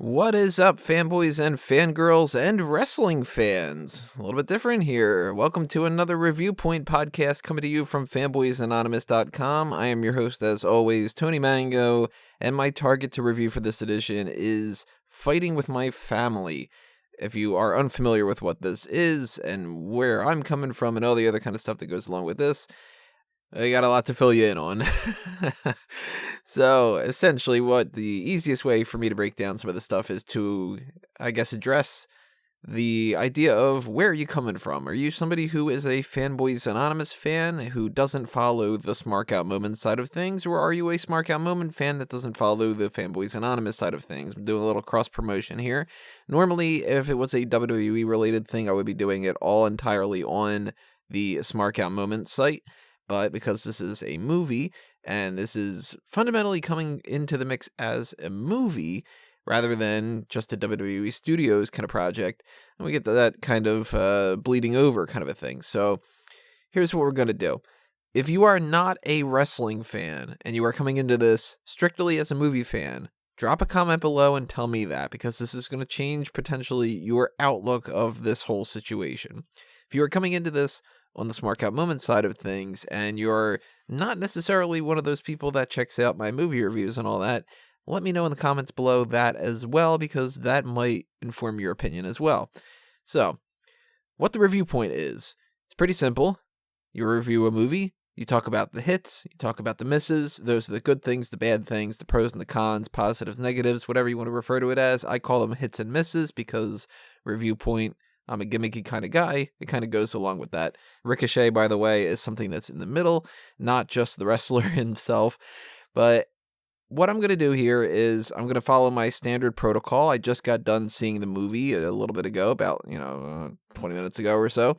What is up, fanboys and fangirls and wrestling fans? A little bit different here. Welcome to another Reviewpoint podcast coming to you from fanboysanonymous.com. I am your host, as always, Tony Mango, and my target to review for this edition is Fighting with My Family. If you are unfamiliar with what this is and where I'm coming from and all the other kind of stuff that goes along with this, I got a lot to fill you in on. So, essentially, what the easiest way for me to break down some of the stuff is to, I guess, address the idea of where are you coming from? Are you somebody who is a Fanboys Anonymous fan who doesn't follow the Smark Out Moment side of things, or are you a Smark Out Moment fan that doesn't follow the Fanboys Anonymous side of things? I'm doing a little cross-promotion here. Normally, if it was a WWE-related thing, I would be doing it all entirely on the Smark Out Moment site. But because this is a movie, and this is fundamentally coming into the mix as a movie, rather than just a WWE Studios kind of project, and we get to that kind of bleeding over kind of a thing. So here's what we're going to do. If you are not a wrestling fan, and you are coming into this strictly as a movie fan, drop a comment below and tell me that, because this is going to change potentially your outlook of this whole situation. If you are coming into this on the Smart Out Moment side of things, and you're not necessarily one of those people that checks out my movie reviews and all that, let me know in the comments below that as well, because that might inform your opinion as well. So, what the review point is, it's pretty simple. You review a movie, you talk about the hits, you talk about the misses, those are the good things, the bad things, the pros and the cons, positives, negatives, whatever you want to refer to it as. I call them hits and misses because review point, I'm a gimmicky kind of guy. It kind of goes along with that. Ricochet, by the way, is something that's in the middle, not just the wrestler himself. But what I'm going to do here is I'm going to follow my standard protocol. I just got done seeing the movie a little bit ago, about 20 minutes ago or so.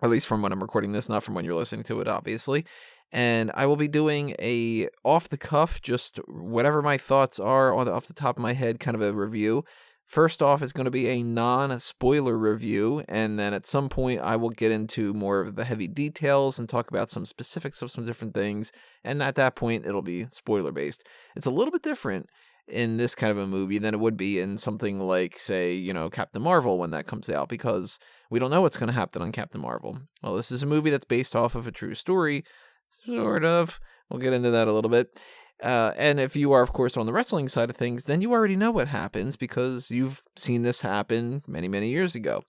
At least from when I'm recording this, not from when you're listening to it, obviously. And I will be doing a off-the-cuff, just whatever my thoughts are off the top of my head, kind of a review. First off, is going to be a non-spoiler review, and then at some point I will get into more of the heavy details and talk about some specifics of some different things, and at that point it'll be spoiler-based. It's a little bit different in this kind of a movie than it would be in something like, say, Captain Marvel when that comes out, because we don't know what's going to happen on Captain Marvel. Well, this is a movie that's based off of a true story, sort of. We'll get into that a little bit. And if you are, of course, on the wrestling side of things, then you already know what happens because you've seen this happen many, many years ago.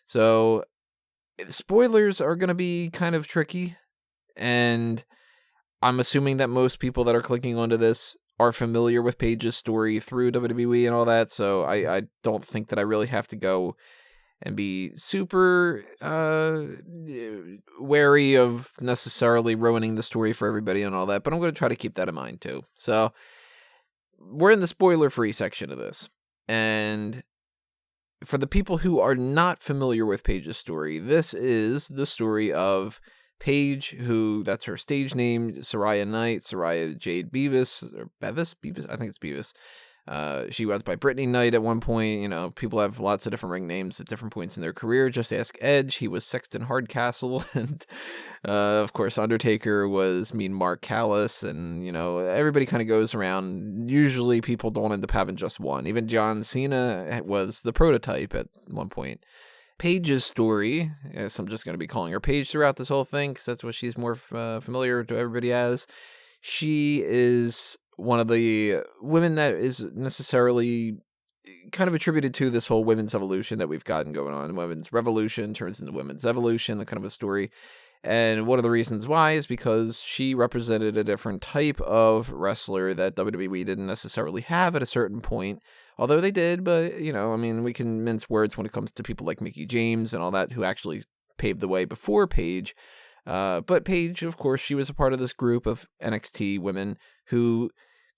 So spoilers are going to be kind of tricky, and I'm assuming that most people that are clicking onto this are familiar with Paige's story through WWE and all that, so I don't think that I really have to go and be super wary of necessarily ruining the story for everybody and all that, but I'm going to try to keep that in mind too. So, we're in the spoiler-free section of this, and for the people who are not familiar with Paige's story, this is the story of Paige, who, that's her stage name, Saraya Knight, Saraya Jade Beavis, or Beavis? I think it's Beavis. She went by Brittany Knight at one point. People have lots of different ring names at different points in their career. Just ask Edge. He was Sexton Hardcastle. And, of course, Undertaker was Mean Mark Callis. And, everybody kind of goes around. Usually people don't end up having just one. Even John Cena was the prototype at one point. Paige's story, yes, I'm just going to be calling her Paige throughout this whole thing because that's what she's more familiar to everybody as. She is one of the women that is necessarily kind of attributed to this whole women's evolution that we've gotten going on. Women's revolution turns into women's evolution, the kind of a story. And one of the reasons why is because she represented a different type of wrestler that WWE didn't necessarily have at a certain point. Although they did, but, we can mince words when it comes to people like Mickie James and all that who actually paved the way before Paige. But Paige, of course, she was a part of this group of NXT women who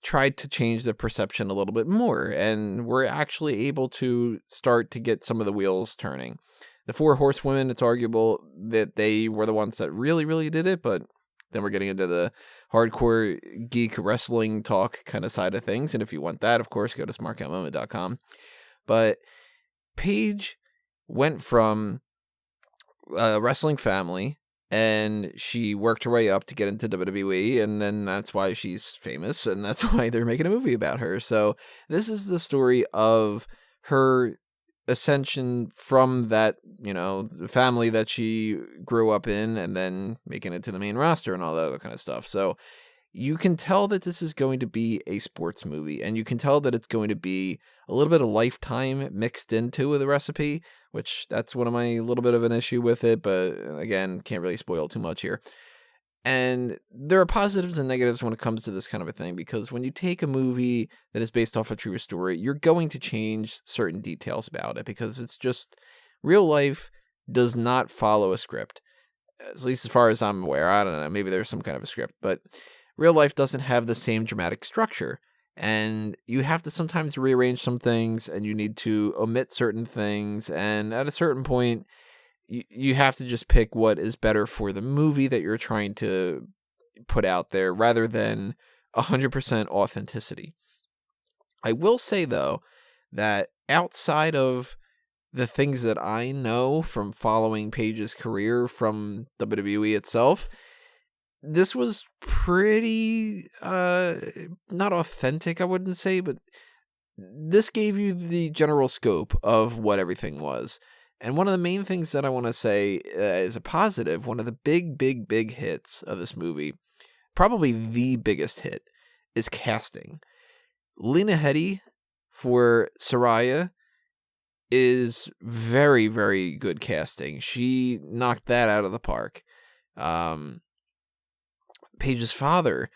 tried to change the perception a little bit more, and were actually able to start to get some of the wheels turning. The Four Horsewomen, it's arguable that they were the ones that really, really did it, but then we're getting into the hardcore geek wrestling talk kind of side of things, and if you want that, of course, go to smarkoutmoment.com. But Paige went from a wrestling family and she worked her way up to get into WWE, and then that's why she's famous, and that's why they're making a movie about her. So this is the story of her ascension from that, the family that she grew up in, and then making it to the main roster and all that other kind of stuff. So you can tell that this is going to be a sports movie, and you can tell that it's going to be a little bit of Lifetime mixed into the recipe, which that's one of my little bit of an issue with it, but again, can't really spoil too much here. And there are positives and negatives when it comes to this kind of a thing, because when you take a movie that is based off a true story, you're going to change certain details about it, because it's just real life does not follow a script, at least as far as I'm aware. I don't know, maybe there's some kind of a script, but real life doesn't have the same dramatic structure, and you have to sometimes rearrange some things, and you need to omit certain things, and at a certain point, you have to just pick what is better for the movie that you're trying to put out there, rather than 100% authenticity. I will say, though, that outside of the things that I know from following Paige's career from WWE itself, this was pretty, not authentic, I wouldn't say, but this gave you the general scope of what everything was. And one of the main things that I want to say is a positive, one of the big hits of this movie, probably the biggest hit, is casting. Lena Headey for Soraya is very, very good casting. She knocked that out of the park. Paige's father,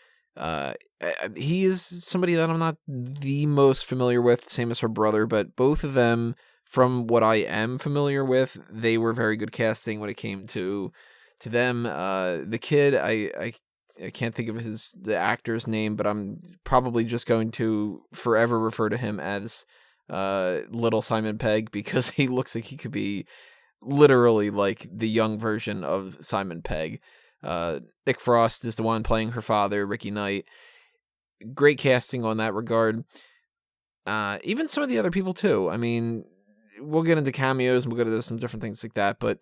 he is somebody that I'm not the most familiar with, same as her brother, but both of them, from what I am familiar with, they were very good casting when it came to them. The kid, I can't think of the actor's name, but I'm probably just going to forever refer to him as Little Simon Pegg, because he looks like he could be literally like the young version of Simon Pegg. Nick Frost is the one playing her father, Ricky Knight. Great casting on that regard. Even some of the other people too. I mean, we'll get into cameos and we'll get into some different things like that, but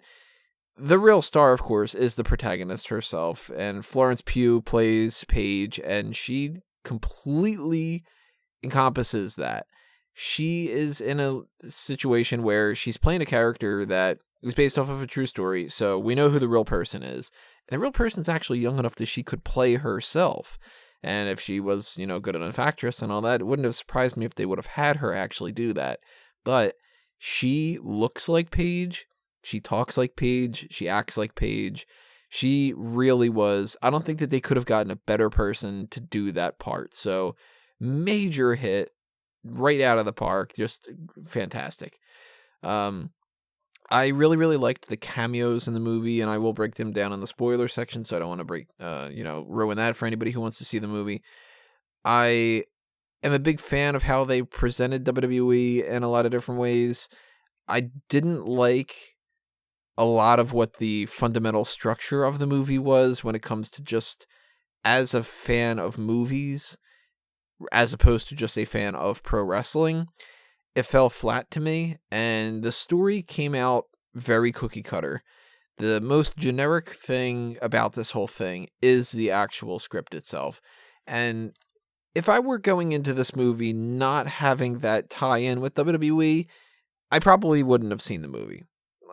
the real star, of course, is the protagonist herself, and Florence Pugh plays Paige, and she completely encompasses that. She is in a situation where she's playing a character that is based off of a true story, so we know who the real person is. And the real person's actually young enough that she could play herself. And if she was, good enough actress and all that, it wouldn't have surprised me if they would have had her actually do that. But she looks like Paige. She talks like Paige. She acts like Paige. She really was. I don't think that they could have gotten a better person to do that part. So major hit right out of the park. Just fantastic. I really, really liked the cameos in the movie, and I will break them down in the spoiler section, so I don't want to ruin that for anybody who wants to see the movie. I am a big fan of how they presented WWE in a lot of different ways. I didn't like a lot of what the fundamental structure of the movie was when it comes to just as a fan of movies, as opposed to just a fan of pro wrestling. It fell flat to me, and the story came out very cookie cutter. The most generic thing about this whole thing is the actual script itself. And if I were going into this movie not having that tie-in with WWE, I probably wouldn't have seen the movie.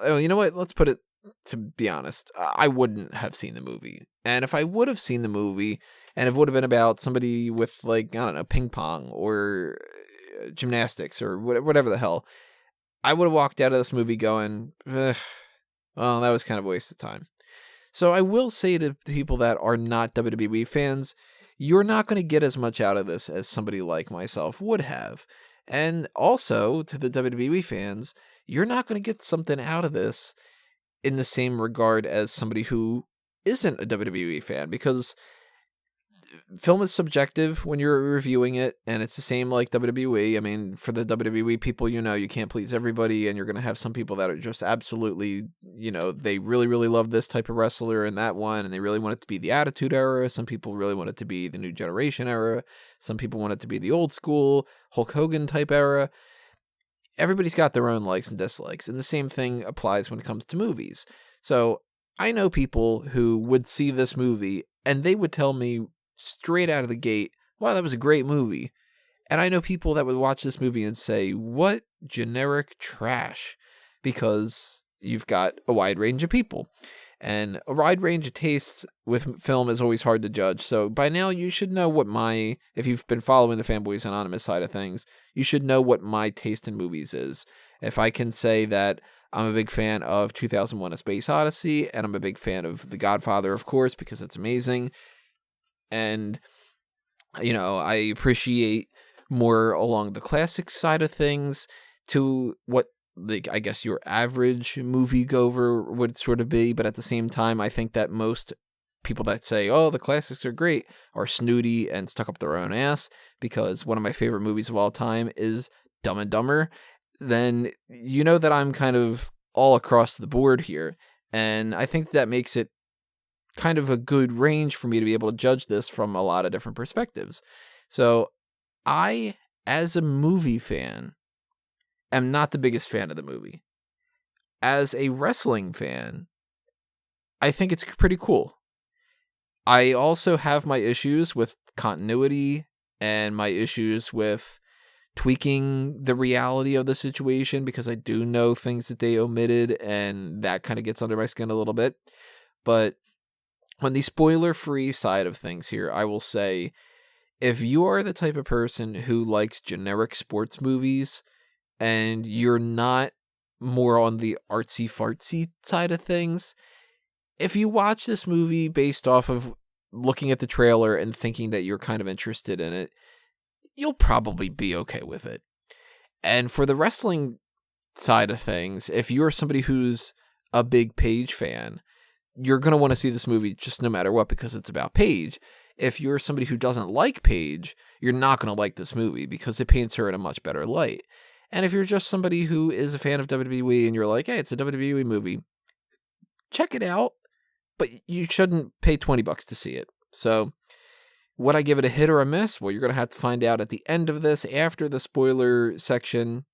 Oh, you know what? Let's put it, to be honest, I wouldn't have seen the movie. And if I would have seen the movie, and it would have been about somebody with, ping pong or gymnastics or whatever the hell, I would have walked out of this movie going, well, that was kind of a waste of time. So I will say to the people that are not WWE fans, you're not going to get as much out of this as somebody like myself would have. And also to the WWE fans, you're not going to get something out of this in the same regard as somebody who isn't a WWE fan, because film is subjective when you're reviewing it, and it's the same like WWE. I mean, for the WWE people, you can't please everybody, and you're going to have some people that are just absolutely, they really, really love this type of wrestler and that one, and they really want it to be the Attitude Era. Some people really want it to be the New Generation era. Some people want it to be the old school Hulk Hogan type era. Everybody's got their own likes and dislikes, and the same thing applies when it comes to movies. So I know people who would see this movie and they would tell me straight out of the gate, wow, that was a great movie. And I know people that would watch this movie and say, what generic trash? Because you've got a wide range of people. And a wide range of tastes with film is always hard to judge. So by now you should know what if you've been following the Fanboys Anonymous side of things, you should know what my taste in movies is. If I can say that I'm a big fan of 2001: A Space Odyssey, and I'm a big fan of The Godfather, of course, because it's amazing. And, I appreciate more along the classic side of things to what, I guess, your average moviegoer would sort of be. But at the same time, I think that most people that say, oh, the classics are great, are snooty and stuck up their own ass, because one of my favorite movies of all time is Dumb and Dumber. Then you know that I'm kind of all across the board here. And I think that makes it kind of a good range for me to be able to judge this from a lot of different perspectives. So I, as a movie fan, am not the biggest fan of the movie. As a wrestling fan, I think it's pretty cool. I also have my issues with continuity and my issues with tweaking the reality of the situation, because I do know things that they omitted, and that kind of gets under my skin a little bit. But on the spoiler-free side of things here, I will say, if you are the type of person who likes generic sports movies and you're not more on the artsy-fartsy side of things, if you watch this movie based off of looking at the trailer and thinking that you're kind of interested in it, you'll probably be okay with it. And for the wrestling side of things, if you're somebody who's a big Paige fan, you're going to want to see this movie just no matter what, because it's about Paige. If you're somebody who doesn't like Paige, you're not going to like this movie because it paints her in a much better light. And if you're just somebody who is a fan of WWE and you're like, hey, it's a WWE movie, check it out, but you shouldn't pay $20 to see it. So would I give it a hit or a miss? Well, you're going to have to find out at the end of this, after the spoiler section.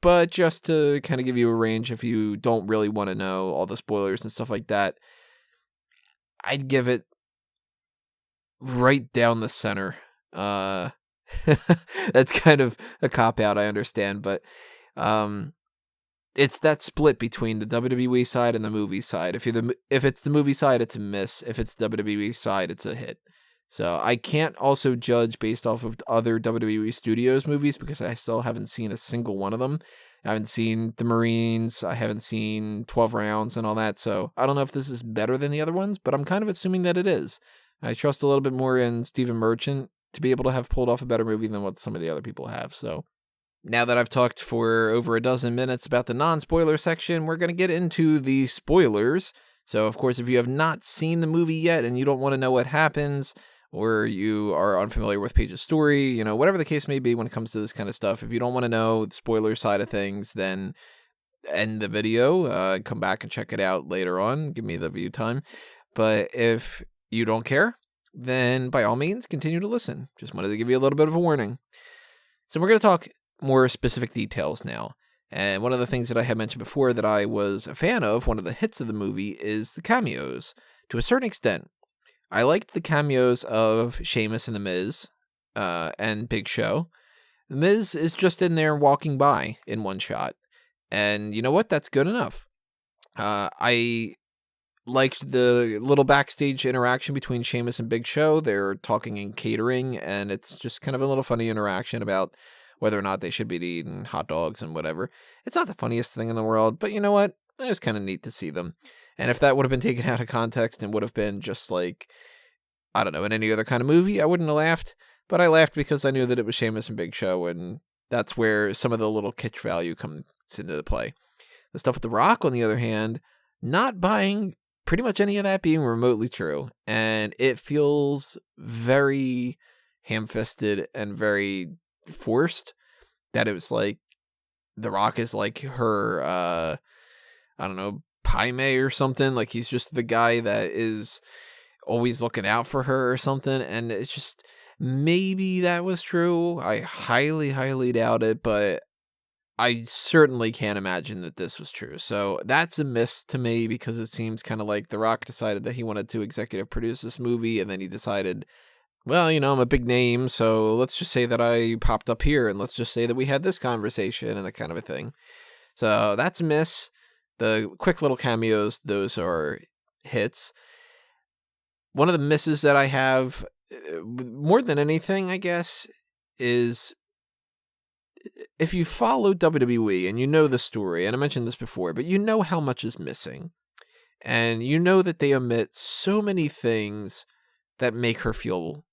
But just to kind of give you a range, if you don't really want to know all the spoilers and stuff like that, I'd give it right down the center. That's kind of a cop-out, I understand, but it's that split between the WWE side and the movie side. If it's the movie side, it's a miss. If it's the WWE side, it's a hit. So I can't also judge based off of other WWE Studios movies because I still haven't seen a single one of them. I haven't seen The Marines. I haven't seen 12 Rounds and all that. So I don't know if this is better than the other ones, but I'm kind of assuming that it is. I trust a little bit more in Stephen Merchant to be able to have pulled off a better movie than what some of the other people have. So now that I've talked for over a dozen minutes about the non-spoiler section, we're going to get into the spoilers. So, of course, if you have not seen the movie yet and you don't want to know what happens, or you are unfamiliar with Paige's story, whatever the case may be when it comes to this kind of stuff, if you don't want to know the spoiler side of things, then end the video, come back and check it out later on, give me the view time. But if you don't care, then by all means, continue to listen. Just wanted to give you a little bit of a warning. So we're going to talk more specific details now. And one of the things that I had mentioned before that I was a fan of, one of the hits of the movie, is the cameos. To a certain extent, I liked the cameos of Sheamus and The Miz and Big Show. The Miz is just in there walking by in one shot. And you know what? That's good enough. I liked the little backstage interaction between Sheamus and Big Show. They're talking in catering, and it's just kind of a little funny interaction about whether or not they should be eating hot dogs and whatever. It's not the funniest thing in the world, but you know what? It was kind of neat to see them. And if that would have been taken out of context and would have been just like, I don't know, in any other kind of movie, I wouldn't have laughed. But I laughed because I knew that it was Sheamus and Big Show, and that's where some of the little kitsch value comes into play. The stuff with The Rock, on the other hand, not buying pretty much any of that being remotely true. And it feels very ham-fisted and very forced, that it was like The Rock is like her, I don't know, Pai Mei or something. Like he's just the guy that is always looking out for her or something. And it's just, maybe that was true. I highly, highly doubt it, but I certainly can't imagine that this was true. So that's a miss to me, because it seems kind of like The Rock decided that he wanted to executive produce this movie, and then he decided, well, I'm a big name, so let's just say that I popped up here, and let's just say that we had this conversation and that kind of a thing. So that's a miss. The quick little cameos, those are hits. One of the misses that I have, more than anything, I guess, is if you follow WWE and you know the story, and I mentioned this before, but you know how much is missing, and you know that they omit so many things that make her feel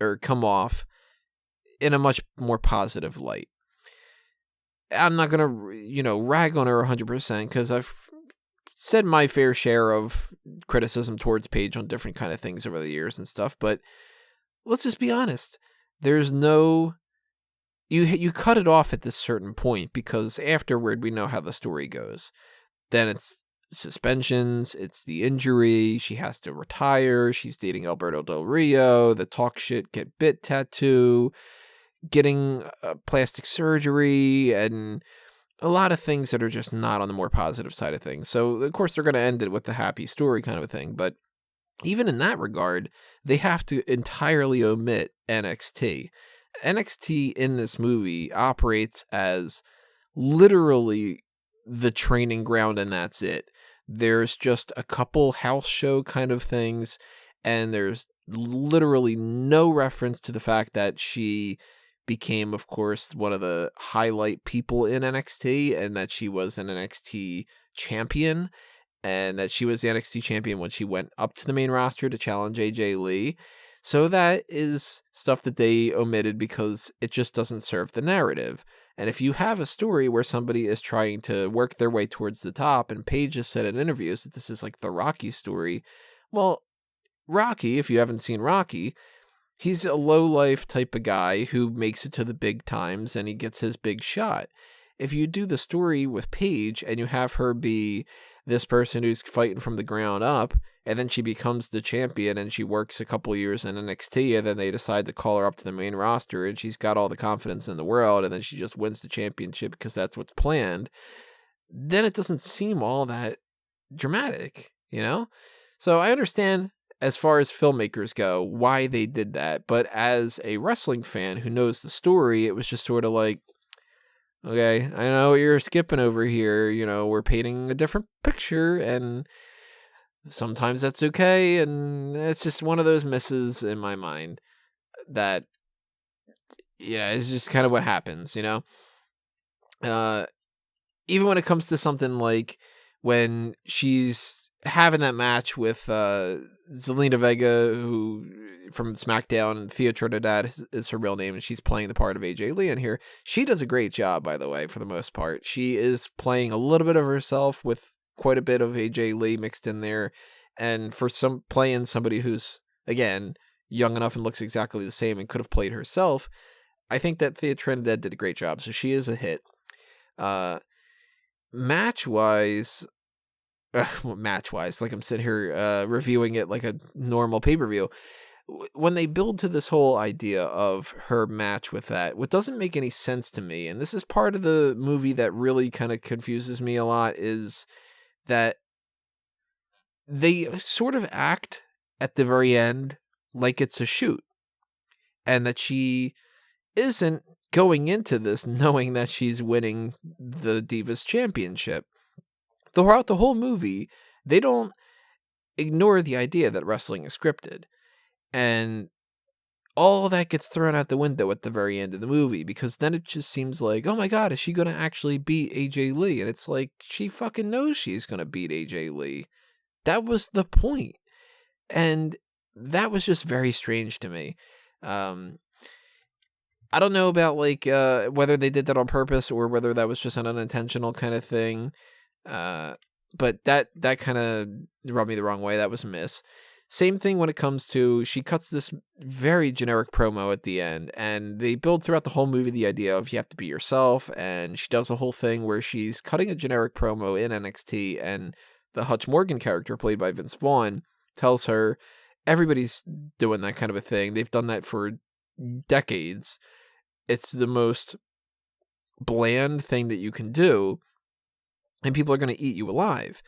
or come off in a much more positive light. I'm not going to, rag on her 100%, because I've said my fair share of criticism towards Paige on different kind of things over the years and stuff, but let's just be honest. There's no... You cut it off at this certain point, because afterward we know how the story goes. Then it's suspensions, it's the injury, she has to retire, she's dating Alberto Del Rio, the talk shit, get bit tattoo, getting plastic surgery, and a lot of things that are just not on the more positive side of things. So, of course, they're going to end it with the happy story kind of a thing, but even in that regard, they have to entirely omit NXT. NXT in this movie operates as literally the training ground, and that's it. There's just a couple house show kind of things, and there's literally no reference to the fact that she became, of course, one of the highlight people in NXT, and that she was an NXT champion, and that she was the NXT champion when she went up to the main roster to challenge AJ Lee. So that is stuff that they omitted because it just doesn't serve the narrative. And if you have a story where somebody is trying to work their way towards the top, and Paige has said in interviews that this is like the Rocky story, well, Rocky, if you haven't seen Rocky, he's a low-life type of guy who makes it to the big times and he gets his big shot. If you do the story with Paige and you have her be this person who's fighting from the ground up, and then she becomes the champion and she works a couple years in NXT, and then they decide to call her up to the main roster and she's got all the confidence in the world, and then she just wins the championship because that's what's planned, then it doesn't seem all that dramatic, So I understand, as far as filmmakers go, why they did that, but as a wrestling fan who knows the story, it was just sort of like, okay, I know what you're skipping over here, we're painting a different picture, and sometimes that's okay, and it's just one of those misses in my mind that, it's just kind of what happens, even when it comes to something like when she's having that match with Zelina Vega, who from SmackDown, and Thea Trinidad is her real name, and she's playing the part of AJ Lee in here. She does a great job, by the way, for the most part. She is playing a little bit of herself with quite a bit of AJ Lee mixed in there, and for playing somebody who's, again, young enough and looks exactly the same and could have played herself, I think that Thea Trinidad did a great job, so she is a hit. Match-wise, like I'm sitting here reviewing it like a normal pay-per-view, when they build to this whole idea of her match with that, what doesn't make any sense to me, and this is part of the movie that really kind of confuses me a lot, is that they sort of act at the very end like it's a shoot, and that she isn't going into this knowing that she's winning the Divas Championship. Throughout the whole movie, they don't ignore the idea that wrestling is scripted. And all that gets thrown out the window at the very end of the movie, because then it just seems like, oh my God, is she going to actually beat AJ Lee? And it's like, she fucking knows she's going to beat AJ Lee. That was the point. And that was just very strange to me. I don't know about whether they did that on purpose or whether that was just an unintentional kind of thing. But that kind of rubbed me the wrong way. That was a miss. Same thing when it comes to, she cuts this very generic promo at the end, and they build throughout the whole movie the idea of you have to be yourself, and she does a whole thing where she's cutting a generic promo in NXT, and the Hutch Morgan character, played by Vince Vaughn, tells her everybody's doing that kind of a thing. They've done that for decades. It's the most bland thing that you can do, and people are going to eat you alive.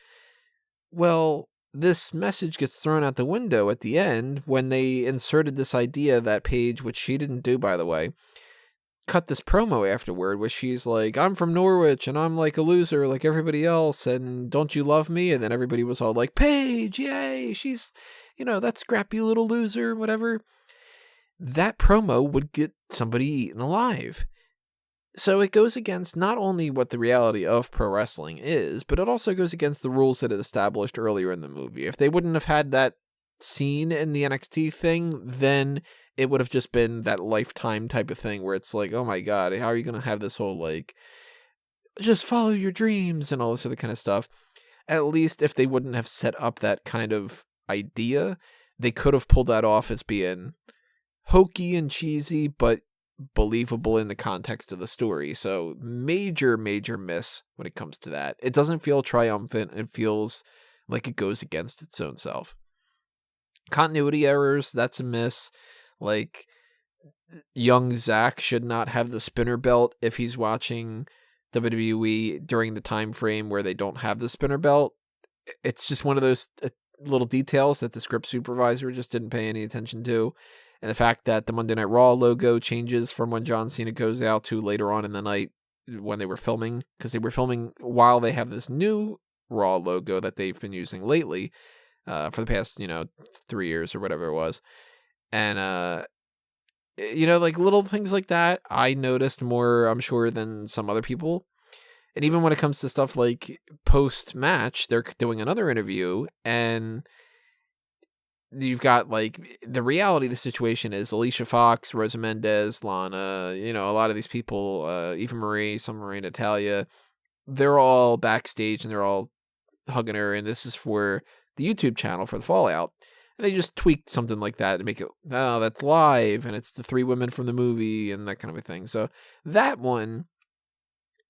Well, this message gets thrown out the window at the end when they inserted this idea that Paige, which she didn't do, by the way, cut this promo afterward where she's like, I'm from Norwich and I'm like a loser like everybody else, and don't you love me? And then everybody was all like, Paige, yay, she's, that scrappy little loser, whatever. That promo would get somebody eaten alive. So it goes against not only what the reality of pro wrestling is, but it also goes against the rules that it established earlier in the movie. If they wouldn't have had that scene in the NXT thing, then it would have just been that Lifetime type of thing where it's like, oh my God, how are you going to have this whole, like, just follow your dreams and all this other kind of stuff? At least if they wouldn't have set up that kind of idea, they could have pulled that off as being hokey and cheesy, but believable in the context of the story. So major miss when it comes to that. It doesn't feel triumphant. It feels like it goes against its own self. Continuity errors, that's a miss. Like, young Zach should not have the spinner belt if he's watching WWE during the time frame where they don't have the spinner belt. It's just one of those little details that the script supervisor just didn't pay any attention to. And the fact that the Monday Night Raw logo changes from when John Cena goes out to later on in the night when they were filming, because they were filming while they have this new Raw logo that they've been using lately for the past, 3 years or whatever it was. And, like little things like that, I noticed more, I'm sure, than some other people. And even when it comes to stuff like post-match, they're doing another interview, and you've got, like, the reality of the situation is Alicia Fox, Rosa Mendez, Lana, a lot of these people, Eva Marie, Summer Marie, Natalia, they're all backstage and they're all hugging her, and this is for the YouTube channel for the Fallout. And they just tweaked something like that to make it, oh, that's live, and it's the 3 women from the movie, and that kind of a thing. So that one,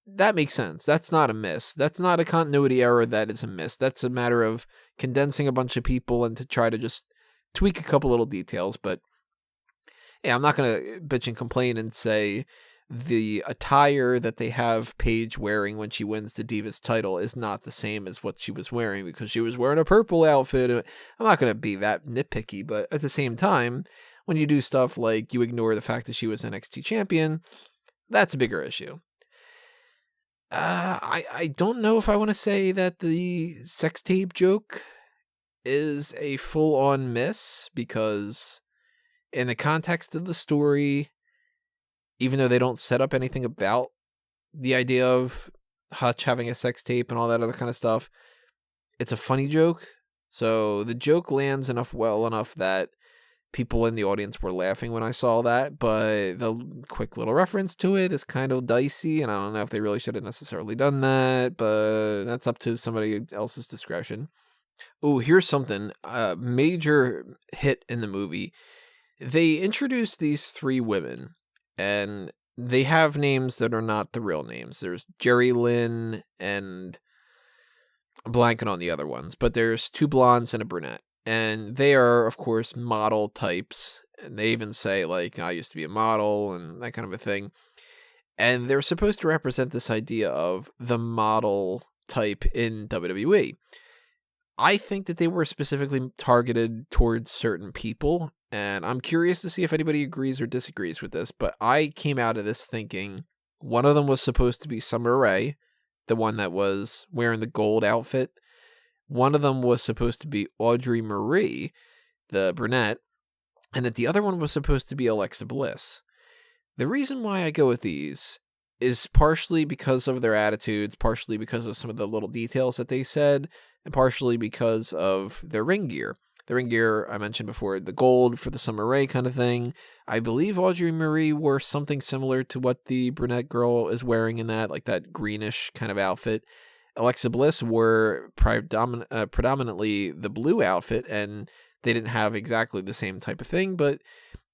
that makes sense. That's not a miss. That's not a continuity error. That is a miss. That's a matter of condensing a bunch of people and to try to just tweak a couple little details. But yeah, I'm not going to bitch and complain and say the attire that they have Paige wearing when she wins the Divas title is not the same as what she was wearing, because she was wearing a purple outfit. I'm not going to be that nitpicky, but at the same time, when you do stuff like you ignore the fact that she was NXT champion, that's a bigger issue. I don't know if I want to say that the sex tape joke is a full-on miss, because in the context of the story, even though they don't set up anything about the idea of Hutch having a sex tape and all that other kind of stuff, it's a funny joke. So the joke lands well enough that people in the audience were laughing when I saw that, but the quick little reference to it is kind of dicey, and I don't know if they really should have necessarily done that, but that's up to somebody else's discretion. Oh, here's something, a major hit in the movie. They introduced these 3 women, and they have names that are not the real names. There's Jerry Lynn and I'm blanking on the other ones, but there's 2 blondes and a brunette. And they are, of course, model types. And they even say, like, I used to be a model and that kind of a thing. And they're supposed to represent this idea of the model type in WWE. I think that they were specifically targeted towards certain people. And I'm curious to see if anybody agrees or disagrees with this. But I came out of this thinking one of them was supposed to be Summer Rae, the one that was wearing the gold outfit. One of them was supposed to be Audrey Marie, the brunette, and that the other one was supposed to be Alexa Bliss. The reason why I go with these is partially because of their attitudes, partially because of some of the little details that they said, and partially because of their ring gear. The ring gear, I mentioned before, the gold for the Summer Rae kind of thing. I believe Audrey Marie wore something similar to what the brunette girl is wearing in that, like that greenish kind of outfit. Alexa Bliss wore predominantly the blue outfit, and they didn't have exactly the same type of thing, but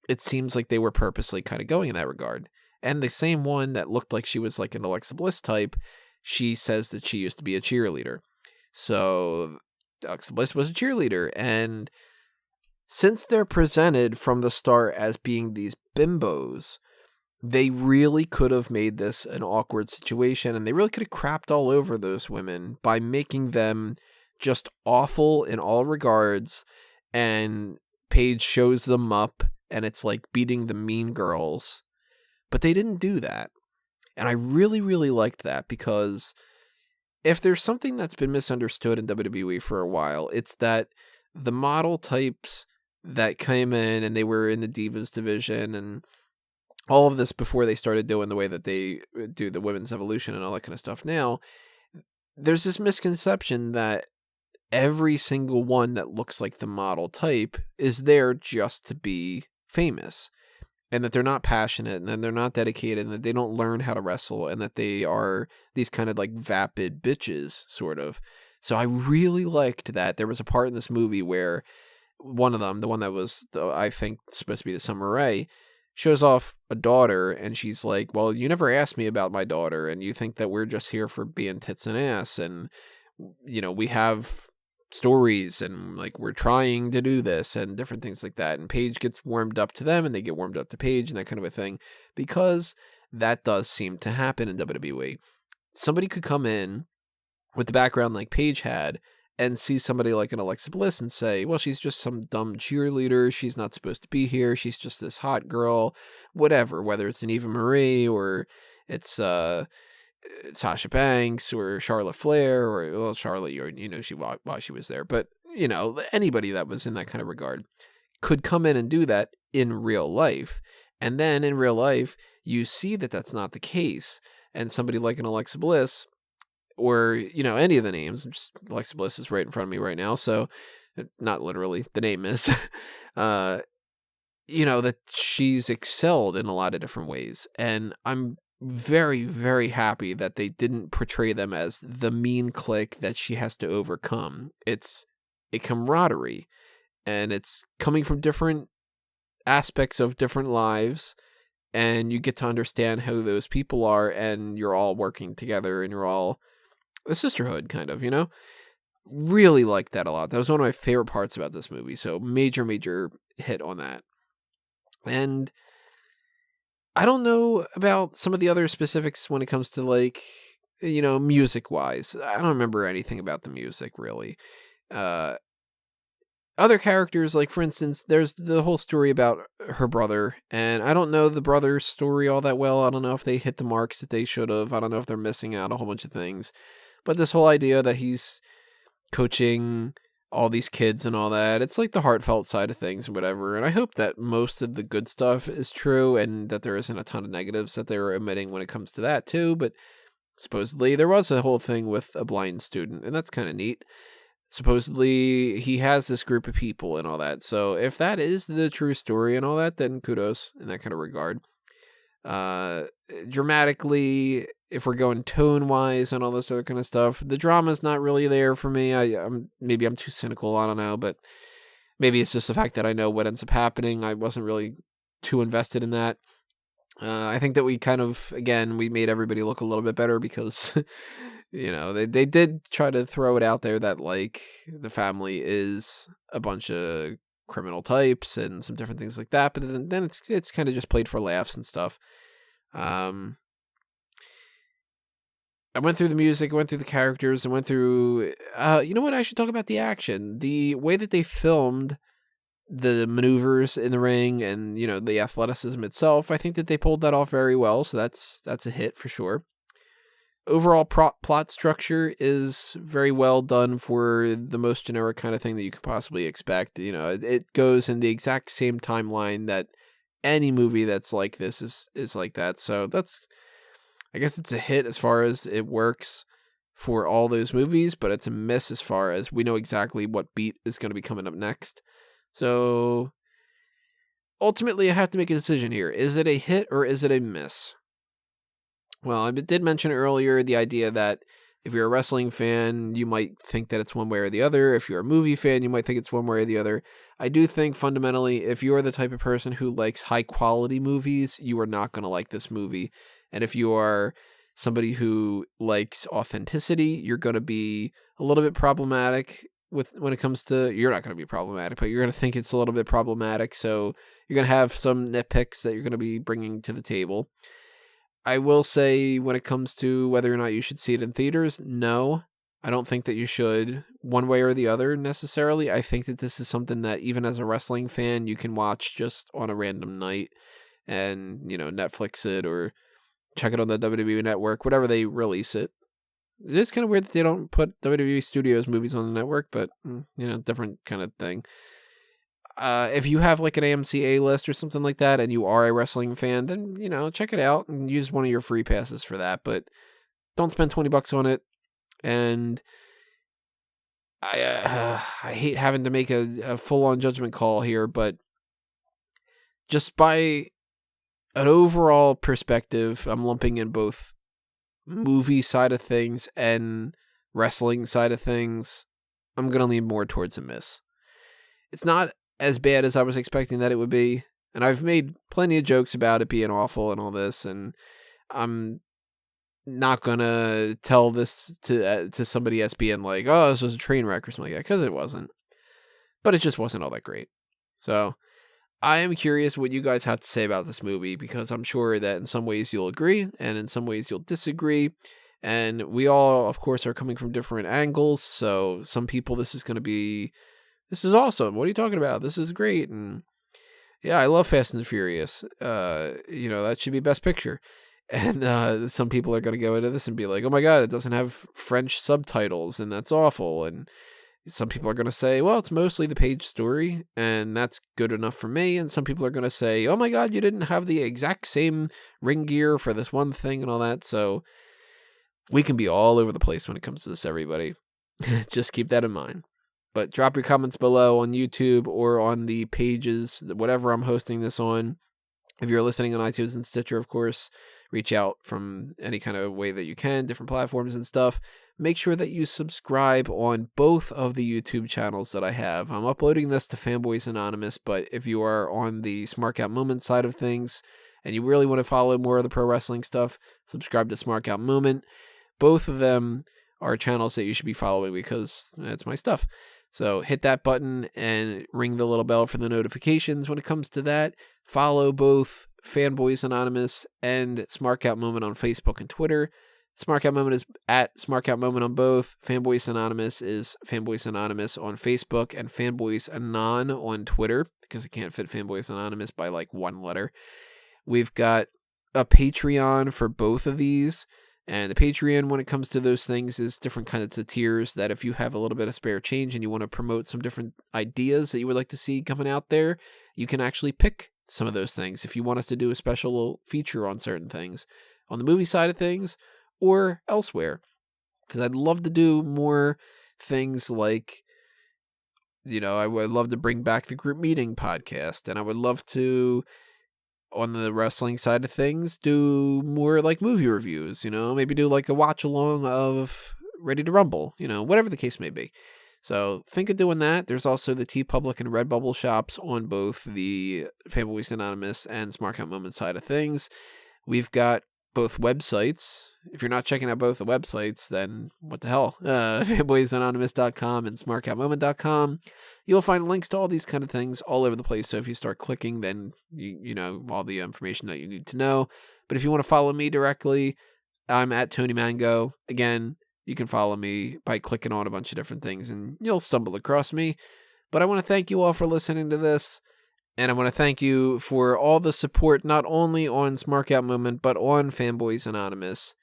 it seems like they were purposely kind of going in that regard. And the same one that looked like she was like an Alexa Bliss type, she says that she used to be a cheerleader. So Alexa Bliss was a cheerleader, and since they're presented from the start as being these bimbos, They really could have made this an awkward situation, and they really could have crapped all over those women by making them just awful in all regards, and Paige shows them up, and it's like beating the mean girls. But they didn't do that. And I really, really liked that, because if there's something that's been misunderstood in WWE for a while, it's that the model types that came in and they were in the Divas division and all of this before they started doing the way that they do the women's evolution and all that kind of stuff now, there's this misconception that every single one that looks like the model type is there just to be famous, and that they're not passionate, and that they're not dedicated, and that they don't learn how to wrestle, and that they are these kind of like vapid bitches, sort of. So I really liked that. There was a part in this movie where one of them, the one that was, I think, supposed to be the Summer Rae, shows off a daughter, and she's like, well, you never asked me about my daughter, and you think that we're just here for being tits and ass, and, you know, we have stories, and, like, we're trying to do this, and different things like that, and Paige gets warmed up to them, and they get warmed up to Paige, and that kind of a thing, because that does seem to happen in WWE. Somebody could come in with the background like Paige had, and see somebody like an Alexa Bliss and say, well, she's just some dumb cheerleader. She's not supposed to be here. She's just this hot girl, whatever, whether it's an Eva Marie or it's Sasha Banks or Charlotte Flair or, well, Charlotte, you know, why she was there. But, you know, anybody that was in that kind of regard could come in and do that in real life. And then in real life, you see that that's not the case. And somebody like an Alexa Bliss, or, you know, any of the names, just Alexa Bliss is right in front of me right now, so not literally, the name is, you know, that she's excelled in a lot of different ways. And I'm very, very happy that they didn't portray them as the mean clique that she has to overcome. It's a camaraderie, and it's coming from different aspects of different lives, and you get to understand how those people are, and you're all working together, and you're all a sisterhood, kind of, you know? Really liked that a lot. That was one of my favorite parts about this movie. So major, major hit on that. And I don't know about some of the other specifics when it comes to, like, you know, music-wise. I don't remember anything about the music, really. Other characters, like, for instance, there's the whole story about her brother, and I don't know the brother's story all that well. I don't know if they hit the marks that they should have. I don't know if they're missing out a whole bunch of things. But this whole idea that he's coaching all these kids and all that, it's like the heartfelt side of things and whatever. And I hope that most of the good stuff is true and that there isn't a ton of negatives that they're omitting when it comes to that too. But supposedly there was a whole thing with a blind student, and that's kind of neat. Supposedly he has this group of people and all that. So if that is the true story and all that, then kudos in that kind of regard. Dramatically, if we're going tone wise and all this other kind of stuff, the drama's not really there for me. Maybe I'm too cynical, I don't know, but maybe it's just the fact that I know what ends up happening. I wasn't really too invested in that. I think that we kind of, again, we made everybody look a little bit better because, you know, they did try to throw it out there that, like, the family is a bunch of criminal types and some different things like that, but then it's kind of just played for laughs and stuff. I went through the music, I went through the characters, I went through, you know what, I should talk about the action. The way that they filmed the maneuvers in the ring and, you know, the athleticism itself, I think that they pulled that off very well, so that's a hit for sure. Overall plot structure is very well done for the most generic kind of thing that you could possibly expect. You know, it goes in the exact same timeline that any movie that's like this is like that. So that's, I guess it's a hit as far as it works for all those movies, but it's a miss as far as we know exactly what beat is going to be coming up next. So ultimately I have to make a decision here. Is it a hit or is it a miss? Well, I did mention earlier the idea that if you're a wrestling fan, you might think that it's one way or the other. If you're a movie fan, you might think it's one way or the other. I do think fundamentally, if you're the type of person who likes high quality movies, you are not going to like this movie. And if you are somebody who likes authenticity, you're going to be a little bit problematic when it comes to, you're not going to be problematic, but you're going to think it's a little bit problematic. So you're going to have some nitpicks that you're going to be bringing to the table. I will say, when it comes to whether or not you should see it in theaters, no, I don't think that you should one way or the other necessarily. I think that this is something that even as a wrestling fan, you can watch just on a random night and, Netflix it or check it on the WWE network, whatever they release it. It is kind of weird that they don't put WWE Studios movies on the network, but, different kind of thing. If you have like an AMC A-list or something like that and you are a wrestling fan, then, check it out and use one of your free passes for that. But don't spend $20 on it. And I hate having to make a full-on judgment call here, but just by an overall perspective, I'm lumping in both movie side of things and wrestling side of things. I'm going to lean more towards a miss. It's not as bad as I was expecting that it would be, and I've made plenty of jokes about it being awful and all this, and I'm not gonna tell this to somebody as being like, oh, this was a train wreck or something like that, because it wasn't. But it just wasn't all that great. So I am curious what you guys have to say about this movie, because I'm sure that in some ways you'll agree and in some ways you'll disagree. And we all, of course, are coming from different angles. So some people, this is awesome. What are you talking about? This is great. And yeah, I love Fast and the Furious. That should be Best Picture. And some people are going to go into this and be like, oh my God, it doesn't have French subtitles and that's awful. And some people are going to say, well, it's mostly the page story and that's good enough for me. And some people are going to say, oh my God, you didn't have the exact same ring gear for this one thing and all that. So we can be all over the place when it comes to this, everybody. Just keep that in mind. But drop your comments below on YouTube or on the pages, whatever I'm hosting this on. If you're listening on iTunes and Stitcher, of course, reach out from any kind of way that you can, different platforms and stuff. Make sure that you subscribe on both of the YouTube channels that I have. I'm uploading this to Fanboys Anonymous, but if you are on the Smart Out Moment side of things and you really want to follow more of the pro wrestling stuff, subscribe to Smart Out Moment. Both of them are channels that you should be following because it's my stuff. So hit that button and ring the little bell for the notifications when it comes to that. Follow both Fanboys Anonymous and Smart Out Moment on Facebook and Twitter. Smart Out Moment is at Smart Out Moment on both. Fanboys Anonymous is Fanboys Anonymous on Facebook and Fanboys Anon on Twitter, because I can't fit Fanboys Anonymous by like one letter. We've got a Patreon for both of these. And the Patreon, when it comes to those things, is different kinds of tiers that if you have a little bit of spare change and you want to promote some different ideas that you would like to see coming out there, you can actually pick some of those things if you want us to do a special feature on certain things, on the movie side of things or elsewhere. Because I'd love to do more things like, I would love to bring back the group meeting podcast, and I would love to, on the wrestling side of things, do more like movie reviews, maybe do like a watch along of Ready to Rumble, whatever the case may be. So think of doing that. There's also the TeePublic and Redbubble shops on both the Fanboys Anonymous and Smart Out Moment side of things. We've got both websites. If you're not checking out both the websites, then what the hell? Fanboysanonymous.com and smartoutmoment.com. You'll find links to all these kind of things all over the place. So if you start clicking, then you know all the information that you need to know. But if you want to follow me directly, I'm at Tony Mango. Again, you can follow me by clicking on a bunch of different things and you'll stumble across me. But I want to thank you all for listening to this. And I want to thank you for all the support, not only on Smart Out Moment, but on Fanboys Anonymous.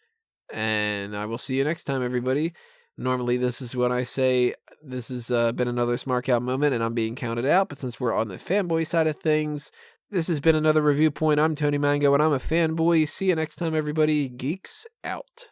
And I will see you next time, everybody. Normally, this is when I say this has been another Smart Out Moment and I'm being counted out. But since we're on the fanboy side of things, this has been another Review Point. I'm Tony Mango and I'm a fanboy. See you next time, everybody. Geeks out.